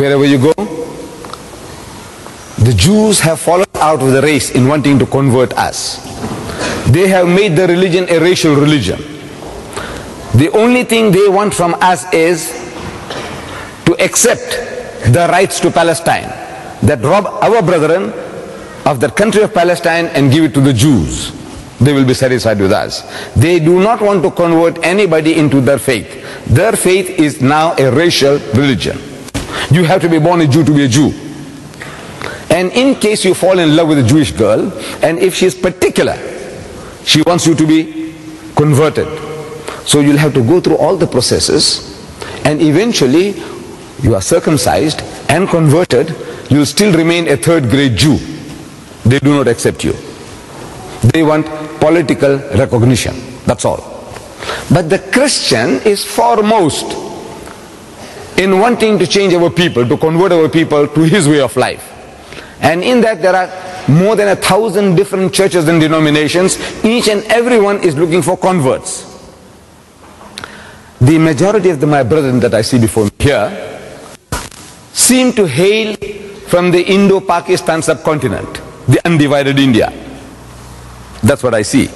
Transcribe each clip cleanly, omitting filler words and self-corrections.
Wherever you go, the Jews have fallen out of the race in wanting to convert us. They have made the religion a racial religion. The only thing they want from us is to accept the rights to Palestine, that rob our brethren of the country of Palestine and give it to the Jews. They will be satisfied with us. They do not want to convert anybody into their faith. Their faith is now a racial religion. You have to be born a Jew to be a Jew. And in case you fall in love with a Jewish girl, and if she is particular, she wants you to be converted. So you'll have to go through all the processes, and eventually you are circumcised and converted. You'll still remain a third-grade Jew. They do not accept you. They want political recognition. That's all. But the Christian is foremost in wanting to change our people, to convert our people to his way of life. And in that there are more than 1,000 different churches and denominations. Each and every one is looking for converts. The majority of my brethren that I see before me here seem to hail from the Indo-Pakistan subcontinent, the undivided India. That's what I see.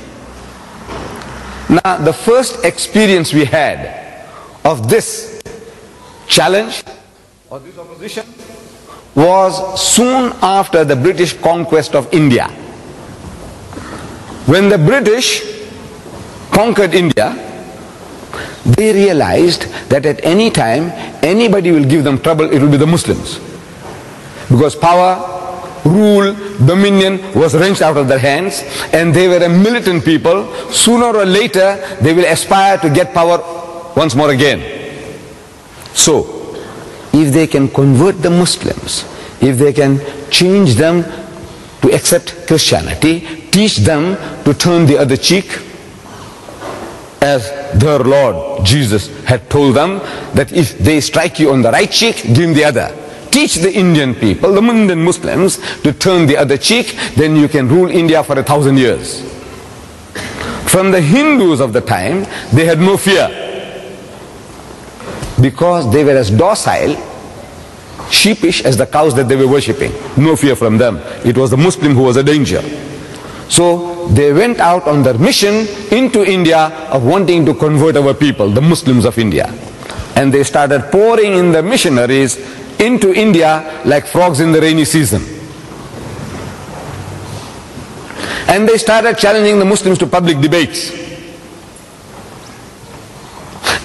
Now, the first experience we had of this challenge or this opposition was soon after the British conquest of India. When the British conquered India, they realized that at any time anybody will give them trouble, it will be the Muslims. Because power, rule, dominion was wrenched out of their hands, and they were a militant people. Sooner or later they will aspire to get power once more again. So if they can convert the Muslims, if they can change them to accept Christianity, teach them to turn the other cheek, as their Lord Jesus had told them, that if they strike you on the right cheek, give them the other. Teach the Indian people, the Indian Muslims, to turn the other cheek, then you can rule India for 1,000 years. From the Hindus of the time, they had no fear, because they were as docile, sheepish as the cows that they were worshipping. No fear from them. It was the Muslim who was a danger. So they went out on their mission into India of wanting to convert our people, the Muslims of India. And they started pouring in the missionaries into India like frogs in the rainy season. And they started challenging the Muslims to public debates.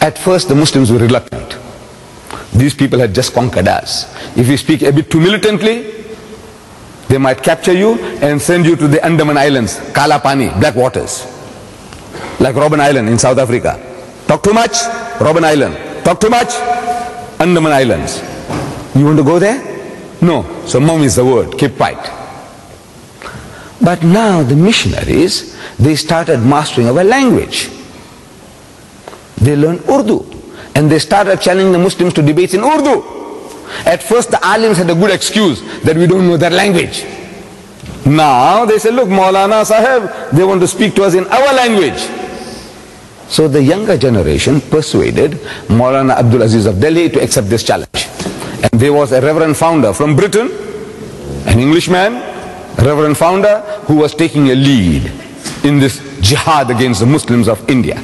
At first the Muslims were reluctant. These people had just conquered us. If we speak a bit too militantly, they might capture you and send you to the Andaman Islands, Kala Pani, black waters, like Robben Island in South Africa. Talk too much, Robben Island. Talk too much, Andaman Islands. You want to go there? No. So mom is the word, keep quiet. But now the missionaries, they started mastering our language. They learned Urdu, and they started challenging the Muslims to debates in Urdu. At first the alims had a good excuse that we don't know their language. Now they say, look, Maulana Sahib, they want to speak to us in our language. So the younger generation persuaded Maulana Abdul Aziz of Delhi to accept this challenge. And there was a reverend founder from Britain, an Englishman, reverend founder, who was taking a lead in this jihad against the Muslims of India.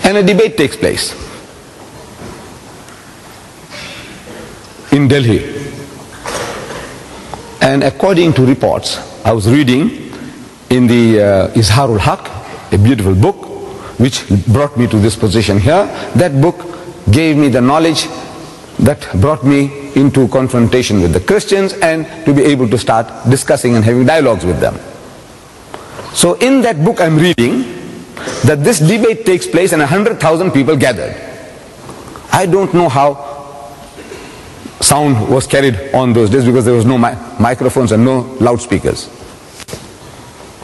And a debate takes place in Delhi. And according to reports, I was reading in the Izharul Haq, a beautiful book which brought me to this position here. That book gave me the knowledge that brought me into confrontation with the Christians and to be able to start discussing and having dialogues with them. So in that book I'm reading that this debate takes place and 100,000 people gathered. I don't know how sound was carried on those days, because there was no microphones and no loudspeakers.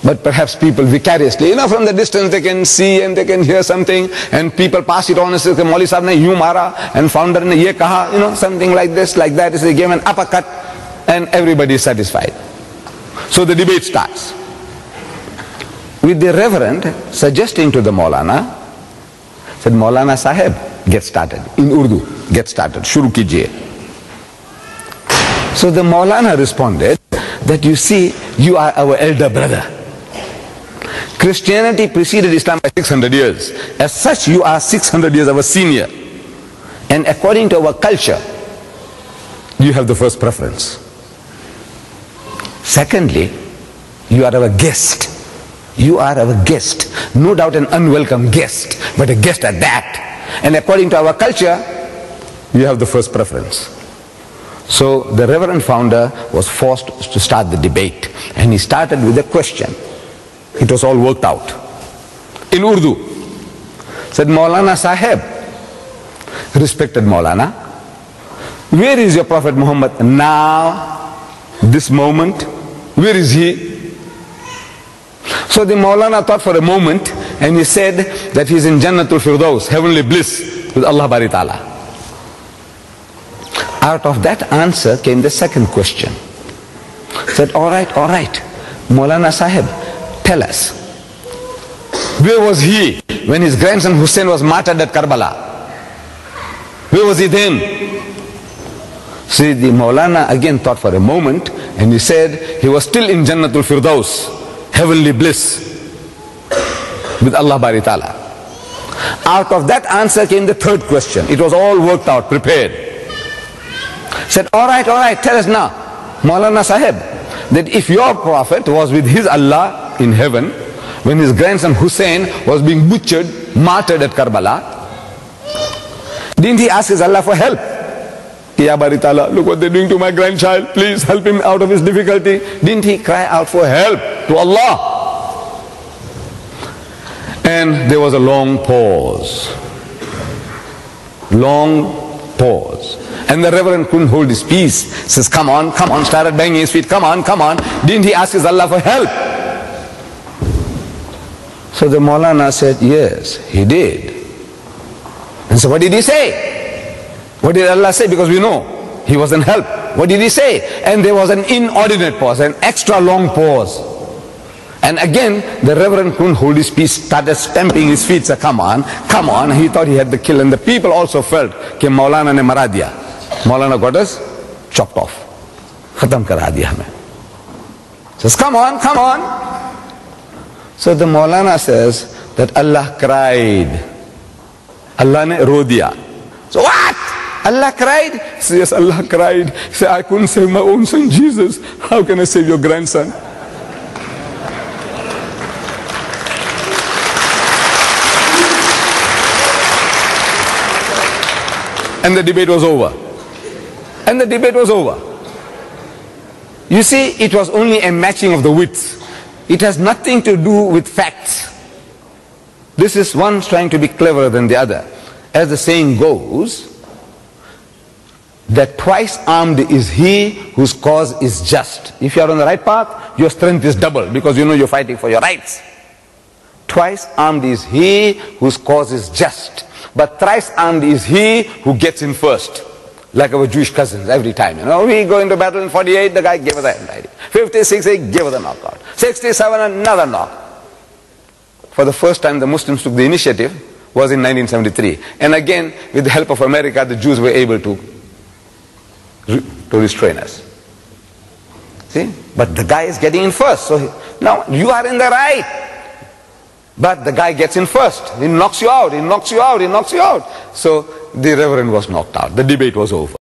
But perhaps people vicariously, from the distance they can see and they can hear something, and people pass it on and say, Mauli Sahib ne yu mara, and founder ne ye kaha, something like this, like that. They gave an uppercut, and everybody is satisfied. So the debate starts, with the reverend suggesting to the Maulana, said, Maulana Sahib, get started. In Urdu, get started. Shuru kijiye. So the Maulana responded that, you see, you are our elder brother. Christianity preceded Islam by 600 years. As such, you are 600 years our senior. And according to our culture, you have the first preference. Secondly, you are our guest. You are our guest. No doubt an unwelcome guest, but a guest at that. And according to our culture, you have the first preference. So the Reverend Founder was forced to start the debate. And he started with a question. It was all worked out. In Urdu, said, Maulana Sahib, respected Maulana, where is your Prophet Muhammad now, this moment? Where is he? So the Maulana thought for a moment and he said that he is in Jannatul Firdaus, heavenly bliss with Allah Bari Ta'ala. Out of that answer came the second question. Said, all right, Maulana Sahib, tell us, where was he when his grandson Hussein was martyred at Karbala? Where was he then? See, the Maulana again thought for a moment and he said he was still in Jannatul Firdaus, heavenly bliss with Allah Bari Ta'ala. Out of that answer came the third question. It was all worked out, prepared. Said, all right, tell us now, Maulana Sahib, that if your Prophet was with his Allah in heaven, when his grandson Hussein was being butchered, martyred at Karbala, didn't he ask his Allah for help? Ya Bari Ta'ala, look what they're doing to my grandchild, please help him out of his difficulty. Didn't he cry out for help to Allah? And there was a long pause. Long pause. And the Reverend couldn't hold his peace. Says, come on, started banging his feet, come on. Didn't he ask his Allah for help? So the Maulana said, yes, he did. And so what did he say? What did Allah say? Because we know he wasn't helped. What did he say? And there was an inordinate pause, an extra long pause. And again, the Reverend couldn't hold his peace, started stamping his feet, said, come on. He thought he had the kill. And the people also felt, कि Maulana ne mara diya. Maulana got us chopped off. Khatam kara diya hame. Says, come on. So the Maulana says that Allah cried. Allah ne ro diya. So what? Allah cried? He says, yes, Allah cried. He said, I couldn't save my own son Jesus. How can I save your grandson? And the debate was over. You see, it was only a matching of the wits. It has nothing to do with facts. This is one trying to be cleverer than the other. As the saying goes, that twice armed is he whose cause is just. If you are on the right path, your strength is double because you know you're fighting for your rights. Twice armed is he whose cause is just. But thrice armed is he who gets in first. Like our Jewish cousins every time. You know, we go into battle in 48, the guy gave us a hand. 56, he gave us a knockout. 67, another knock. For the first time the Muslims took the initiative was in 1973. And again, with the help of America, the Jews were able to restrain us. See? But the guy is getting in first. So now you are in the right. But the guy gets in first. He knocks you out. So the Reverend was knocked out. The debate was over.